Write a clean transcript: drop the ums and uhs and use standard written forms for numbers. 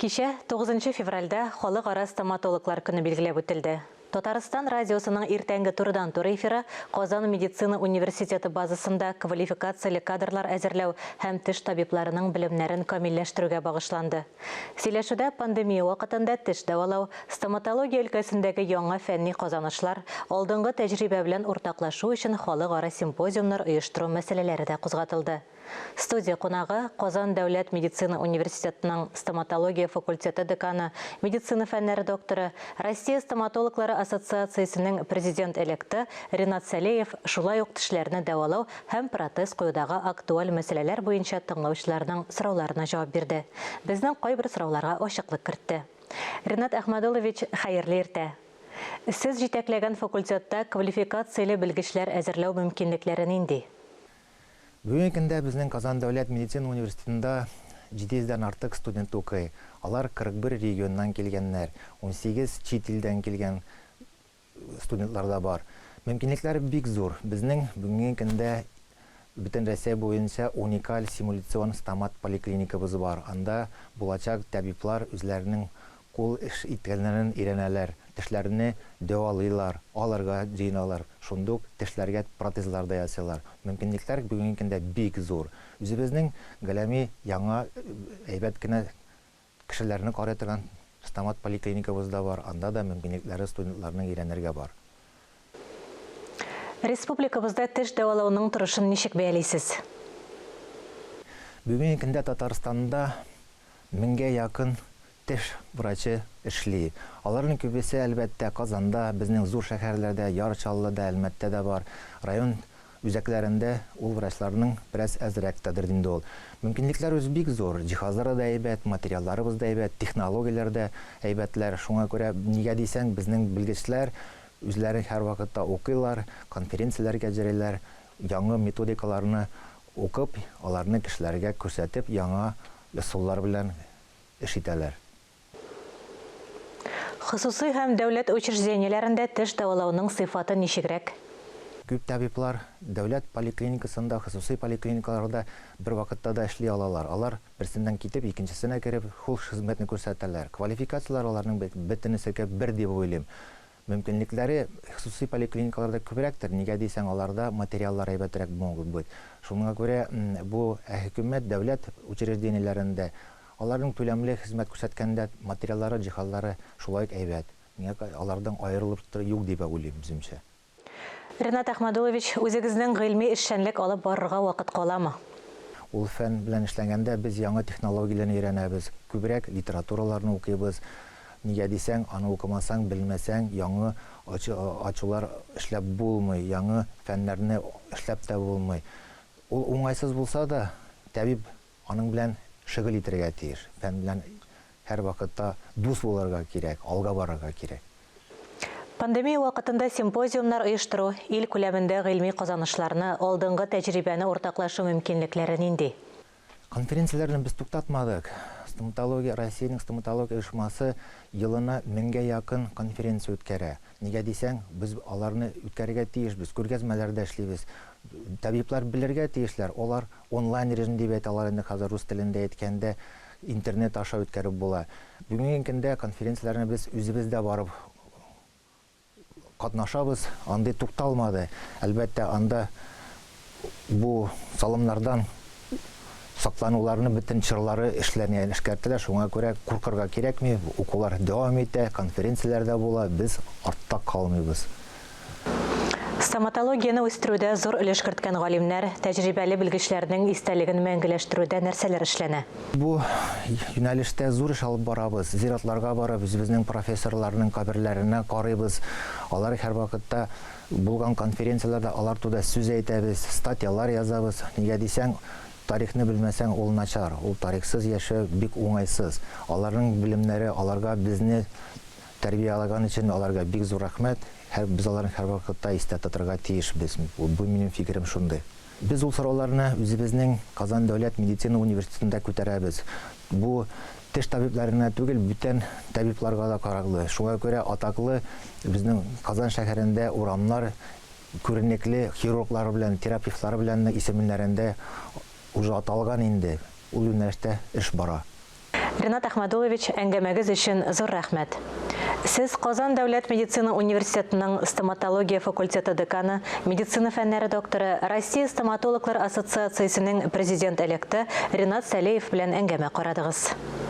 Кеше 9 февральда халық ара стоматологлар күні белгілеп өтілді. Татарстан радиосының иртәнгі турыдан тур эфирі Казан медицина университеті базасында квалификациялы кадрлар әзірлеу һәм тіш табипларының білімнәрін камилләштерүгә багышланды. Сөйләшүдә пандемия вакытында тіш дәвалау, стоматология өлкәсендәге яңа фәнни казанышлар, алдынгы тәҗрибә белән уртаклашу өчен халык ара симпозиумнар оештыру мәсьәләләре дә кузгатылды. Студия қонағы Казан дәүләт медицина университетінің стоматология факультеты деканы, медицина фәннәре докторы, Россия стоматологлары ассоциациясының президент электі Ринат Сәлеев шулай ук тишләрне дәвалау һәм протез куюдагы актуаль мәсьәләләр буенча тыңлаучыларның сорауларына җавап бирде. Безнең кайбер сорауларга ачыклык кертте. Ринат Әхмәдуллович, хәерле иртә. Сез җитәкләгән факультетта квалификацияле белгечләр әзерләү мөмкинлекләре нинди? Бүгінгі күнде біздің Казан дәүләт медицина университетында 700-ден артық студент оқый. Алар 41 регионнан келгеннәр, 18 чит илдән келген студентлар да бар. Мөмкинлекләре бик зур. Безнең бүгінгі күнде бөтен Россия буенча уникаль симуляцион стомат поликлиникабыз бар. Анда булачак табиблар үзләренең кул эш иткәннәрен өйрәнәләр, тешләрне дәвалыйлар, аларга җыйналар, шундук тешләргә протезлар да ясыйлар. Мөмкинлекләр бүгенге көндә бик зур. Үзебезнең галәми яңа әйбәт кенә кешеләрне карый торган стомат поликлиникабыз да бар. Анда да мөмкинлекләре студентларның өйрәнергә бар. Республикабызда теш дәвалауның торышын ничек бәялисез? Бүгенге көндә Татарстанда 1000-гә якын теш врачы эшли. Аларның күбесе әлбәттә Казанда, безнең зур шәһәрләрдә, Ярчаллыда, Әлмәттәдә бар. Район үзәкләрендә ул врачларның бераз әзрәктәдер инде ул. Мөмкинлекләр үз бик зур. Җиһазлары да әйбәт, материалларыбыз да әйбәт, технологияләр дә әйбәтләр. Шуңа күрә нигә дисәң, безнең белгечләр үзләре һәр вакытта укыйлар, конференцияләргә җырлыйлар, яңа методикаларны укып, аларны кешеләргә күрсәтеп, яңа ысуллар белән эш итәләр. Хосусый һәм дәүләт учреждениеләрендә теш дәвалауның сыйфаты ничегрәк? Күп табиблар дәүләт поликлиникасында, хосусый поликлиникаларда бер вакытта да эшли алалар. Алар берсеннән китеп, икенчесенә кереп, хул хезмәтне күрсәтәләр. Квалификациялар аларның бөтенесе бер дип уйлыйм. Мөмкинлекләре хосусый поликлиникаларда күбрәктер. Нигә дисәң, аларда материаллар әйбәтрәк булып бит. Шуңа күрә бу хөкүмәт дәүләт учреждениеләрендә аларның түләмле хезмәт күрсәткәндә материаллары, җиһазлары шулай әйбәт. Нигә алардан аерылып юк дип уйлыйм үземчә. Ринат Әхмәдуллович, үзегезнең гыйльми эшчәнлек алып барырга вакыт каламы? Ул фән белән эшләгәндә без яңа технологияләрне өйрәнәбез, күбрәк литератураларны укыйбыз. Нигә дисәң, аны укымасаң, белмәсәң, яңа ачулар эшләп булмый, яңа фәннәрне эшләп тә булмый. Ул уңайсыз булса да, табиб аның белән шөгыль итәргә тиеш. Фән белән һәр вакытта дус булырга кирәк, алга барырга кирәк. Пандемия вакытында симпозиумнар оештыру, ил күләмендә гыйльми казанышларны, алдынгы тәҗрибәне уртаклашу мөмкинлекләре нинди? Конференцияләрне без туктатмадык. Россиянең стоматология оешмасы елына 1000-гә якын конференция үткәрә. Нигә дисәң, без аларны үткәрергә тиешбез, күргәзмәләрдә эшлибез. Табиблар белергә тиешләр. Алар онлайн режим дип әйтәләр инде хәзер рус телендә әйткәндә интернет аша үткәреп була. Бүгенге көндә конференцияләрне без үзебездә барып катнашабыз, анда тукталмады. Әлбәттә, анда бу салымнардан саклануларны бөтен чырлары эшләренә эшкәртәләр. Шуңа күрә куркырга кирәкми, укулар дәвам итә, конференцияләрдә була, без артта калмыйбыз. Стоматологияны үстерүдә зур өлеш керткән галимнәр, тәҗрибәле белгечләрнең истәлеген мәңгеләштерүдә нәрсәләр эшләнә? Бу юнәлештә зур эш алып барабыз. Зиратларга барып, үзебезнең профессорларның каберләренә карыйбыз. Алар һәр вакытта булган конференцияләрдә алар турында сүз әйтәбез, статьялар язабыз. Нигә дисәң, тарихны белмәсәң, ул начар. Ул тарихсыз яшәү бик уңайсыз. Аларның белемнәре, аларга безне тәрбиялаган өчен аларга бик зур рәхмәт. Без аларны һәр вакытта истә тотарга тиешбез. Бу минем фикерем шундый. Без ул сорауларны үзебезнең Казан дәүләт медицина университетында күтәрәбез. Бу теш табибларына түгел, бүтән табибларга да караклы. Шуңа күрә атаклы безнең Казан шәһәрендә урамнар күренекле хирурглар белән, терапевтлар белән исемнәрендә уже аталган инде. Ул юнәлештә эш бара. Ринат Ахмадулович, әңгәмәгез өчен зур рәхмәт. Сез Казан дәүләт медицина университетының стоматология факультеты деканы, медицина фәннәре докторы, Россия стоматологлар ассоциациясенең президент электы Ринат Сәлеев белән әңгәмә карадыгыз.